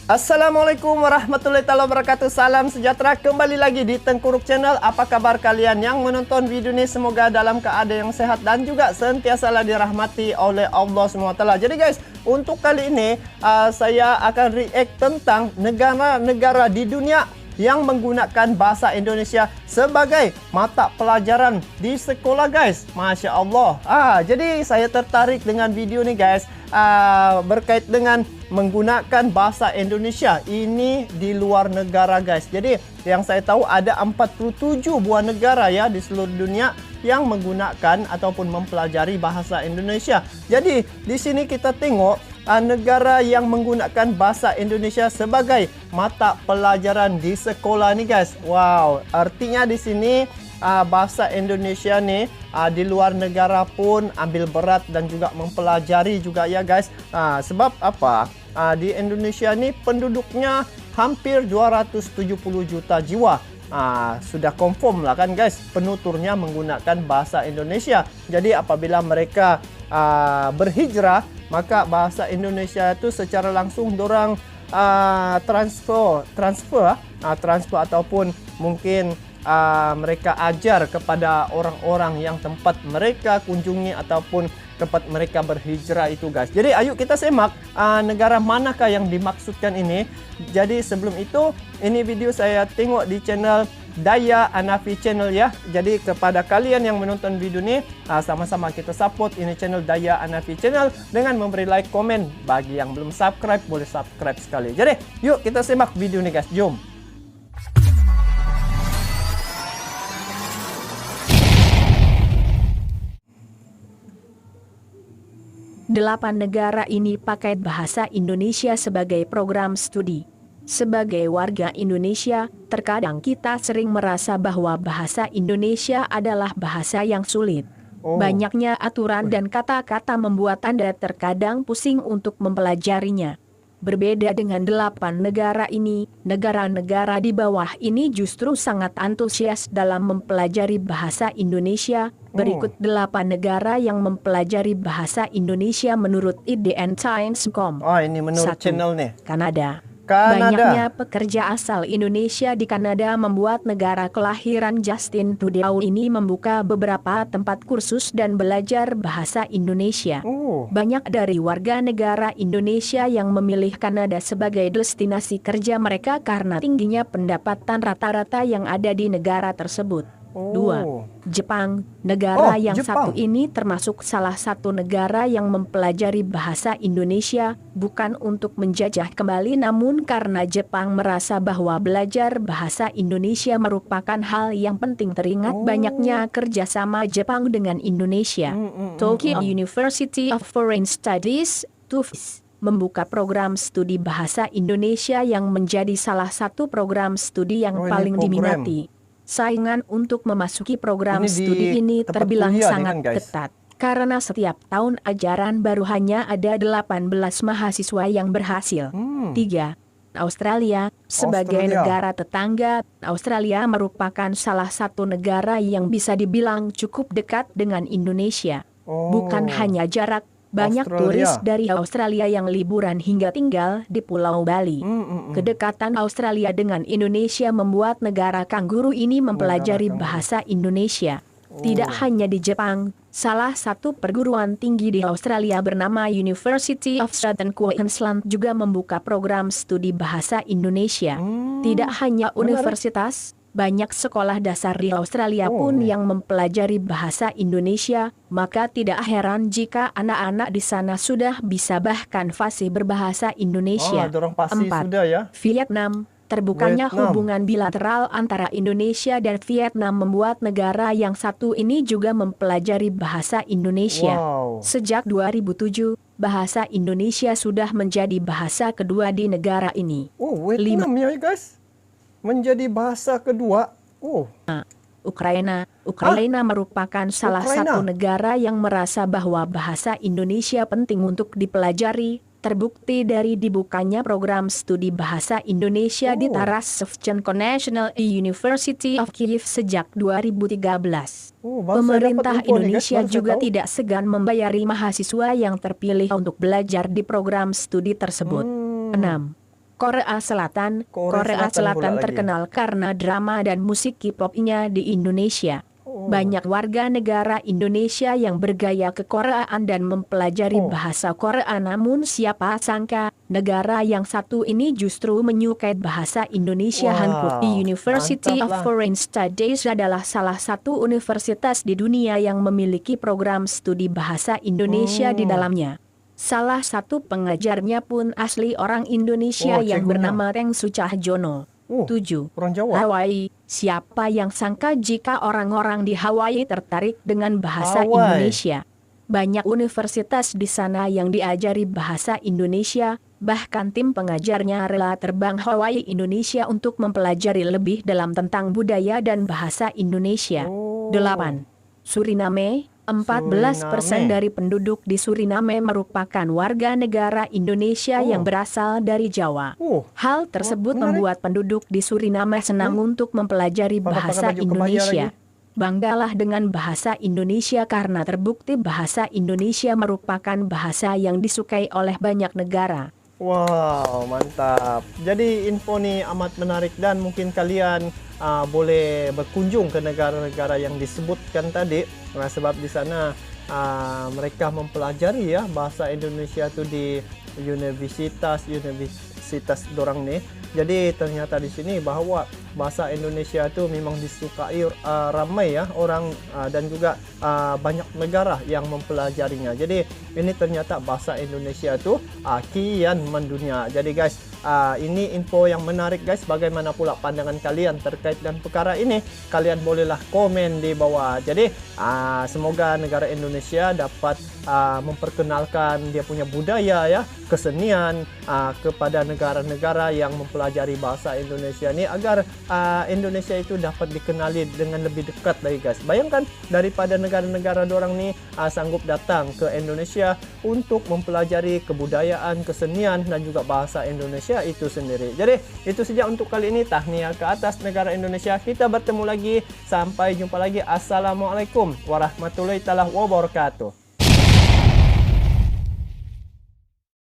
Assalamualaikum warahmatullahi wabarakatuh. Salam sejahtera, kembali lagi di Tengkuruk Channel. Apa kabar kalian yang menonton video ini? Semoga dalam keadaan yang sehat dan juga sentiasalah dirahmati oleh Allah SWT. Jadi guys, untuk kali ini saya akan react tentang negara-negara di dunia yang menggunakan bahasa Indonesia sebagai mata pelajaran di sekolah guys. Masya Allah. Jadi saya tertarik dengan video ini guys, berkait dengan menggunakan bahasa Indonesia ini di luar negara guys. Jadi yang saya tahu ada 47 buah negara ya di seluruh dunia yang menggunakan ataupun mempelajari bahasa Indonesia. Jadi di sini kita tengok negara yang menggunakan bahasa Indonesia sebagai mata pelajaran di sekolah nih guys. Wow, artinya di sini bahasa Indonesia nih di luar negara pun ambil berat dan juga mempelajari juga ya guys. Sebab apa? Di Indonesia nih penduduknya hampir 270 juta jiwa. Sudah confirm lah kan guys, penuturnya menggunakan bahasa Indonesia. Jadi apabila mereka berhijrah, maka bahasa Indonesia itu secara langsung dorang transfer ataupun mungkin mereka ajar kepada orang-orang yang tempat mereka kunjungi ataupun tempat mereka berhijrah itu guys. Jadi ayo kita semak negara manakah yang dimaksudkan ini. Jadi sebelum itu, ini video saya tengok di channel Daya Anafi Channel ya. Jadi kepada kalian yang menonton video ini, sama-sama kita support ini channel Daya Anafi Channel dengan memberi like, komen. Bagi yang belum subscribe, boleh subscribe sekali. Jadi yuk kita semak video ini guys, jom. Delapan negara ini pakai bahasa Indonesia sebagai program studi. Sebagai warga Indonesia, terkadang kita sering merasa bahwa bahasa Indonesia adalah bahasa yang sulit. Banyaknya aturan dan kata-kata membuat Anda terkadang pusing untuk mempelajarinya. Berbeda dengan delapan negara ini, negara-negara di bawah ini justru sangat antusias dalam mempelajari bahasa Indonesia. Berikut 8 negara yang mempelajari bahasa Indonesia menurut IDN Times.com. Ini menurut 1. channel nih. Kanada. Banyaknya pekerja asal Indonesia di Kanada membuat negara kelahiran Justin Trudeau ini membuka beberapa tempat kursus dan belajar bahasa Indonesia. Banyak dari warga negara Indonesia yang memilih Kanada sebagai destinasi kerja mereka karena tingginya pendapatan rata-rata yang ada di negara tersebut. 2. Jepang. Negara yang Jepang. satu ini termasuk salah satu negara yang mempelajari bahasa Indonesia, bukan untuk menjajah kembali namun karena Jepang merasa bahwa belajar bahasa Indonesia merupakan hal yang penting. Teringat banyaknya kerjasama Jepang dengan Indonesia. Tokyo University of Foreign Studies, TUFS, membuka program studi bahasa Indonesia yang menjadi salah satu program studi yang paling diminati. Saingan untuk memasuki program studi ini terbilang sangat ketat, karena setiap tahun ajaran baru hanya ada 18 mahasiswa yang berhasil. 3. Australia. Sebagai negara tetangga, Australia merupakan salah satu negara yang bisa dibilang cukup dekat dengan Indonesia. Bukan hanya jarak, banyak turis dari Australia yang liburan hingga tinggal di Pulau Bali. Kedekatan Australia dengan Indonesia membuat negara kanguru ini mempelajari bahasa Indonesia. Tidak hanya di Jepang, salah satu perguruan tinggi di Australia bernama University of Southern Queensland juga membuka program studi bahasa Indonesia. Tidak hanya universitas, banyak sekolah dasar di Australia pun yang mempelajari bahasa Indonesia, maka tidak heran jika anak-anak di sana sudah bisa bahkan fasih berbahasa Indonesia. 4. Vietnam. Terbukanya hubungan bilateral antara Indonesia dan Vietnam membuat negara yang satu ini juga mempelajari bahasa Indonesia. Sejak 2007, bahasa Indonesia sudah menjadi bahasa kedua di negara ini. Vietnam ya guys, menjadi bahasa kedua. Ukraina. Ukraina merupakan salah satu negara yang merasa bahwa bahasa Indonesia penting untuk dipelajari. Terbukti dari dibukanya program studi bahasa Indonesia di Taras Shevchenko National University of Kyiv sejak 2013. Pemerintah Indonesia juga tidak segan membayari mahasiswa yang terpilih untuk belajar di program studi tersebut. 6. Korea Selatan. Korea Korea Selatan pula Selatan lagi. terkenal karena drama dan musik K-pop-nya di Indonesia. Oh. Banyak warga negara Indonesia yang bergaya kekoreaan dan mempelajari Oh. bahasa Korea, namun siapa sangka negara yang satu ini justru menyukai bahasa Indonesia. Wow, Hankook University mantap of lah. Foreign Studies adalah salah satu universitas di dunia yang memiliki program studi bahasa Indonesia di dalamnya. Salah satu pengajarnya pun asli orang Indonesia Oh, yang cikgunya. bernama Teng Sucahjono. 7. Orang Jawa. Hawaii. Siapa yang sangka jika orang-orang di Hawaii tertarik dengan bahasa Hawaii. Indonesia? Banyak universitas di sana yang diajari bahasa Indonesia, bahkan tim pengajarnya rela terbang Hawaii Indonesia untuk mempelajari lebih dalam tentang budaya dan bahasa Indonesia. Oh. 8. Suriname. 14% dari penduduk di Suriname merupakan warga negara Indonesia yang berasal dari Jawa. Oh. Hal tersebut Menarik. membuat penduduk di Suriname senang untuk mempelajari Pakai bahasa baju kebaya Indonesia. lagi. Banggalah dengan bahasa Indonesia karena terbukti bahasa Indonesia merupakan bahasa yang disukai oleh banyak negara. Wow, mantap. Jadi info nih amat menarik dan mungkin kalian boleh berkunjung ke negara-negara yang disebutkan tadi. Nah, sebab di sana mereka mempelajari ya bahasa Indonesia itu di universitas dorang nih. Jadi ternyata di sini bahwa bahasa Indonesia itu memang disukai ramai ya orang dan juga banyak negara yang mempelajarinya. Jadi ini ternyata bahasa Indonesia itu kian mendunia. Jadi guys, ini info yang menarik guys. Bagaimana pula pandangan kalian terkait dengan perkara ini? Kalian bolehlah komen di bawah. Jadi semoga negara Indonesia dapat memperkenalkan dia punya budaya ya, kesenian kepada negara-negara yang mempelajari bahasa Indonesia ini agar Indonesia itu dapat dikenali dengan lebih dekat lagi guys. Bayangkan daripada negara-negara dorang nih sanggup datang ke Indonesia untuk mempelajari kebudayaan, kesenian dan juga bahasa Indonesia itu sendiri. Jadi itu saja untuk kali ini, tahniah ke atas negara Indonesia. Kita bertemu lagi, sampai jumpa lagi. Assalamualaikum warahmatullahi wabarakatuh.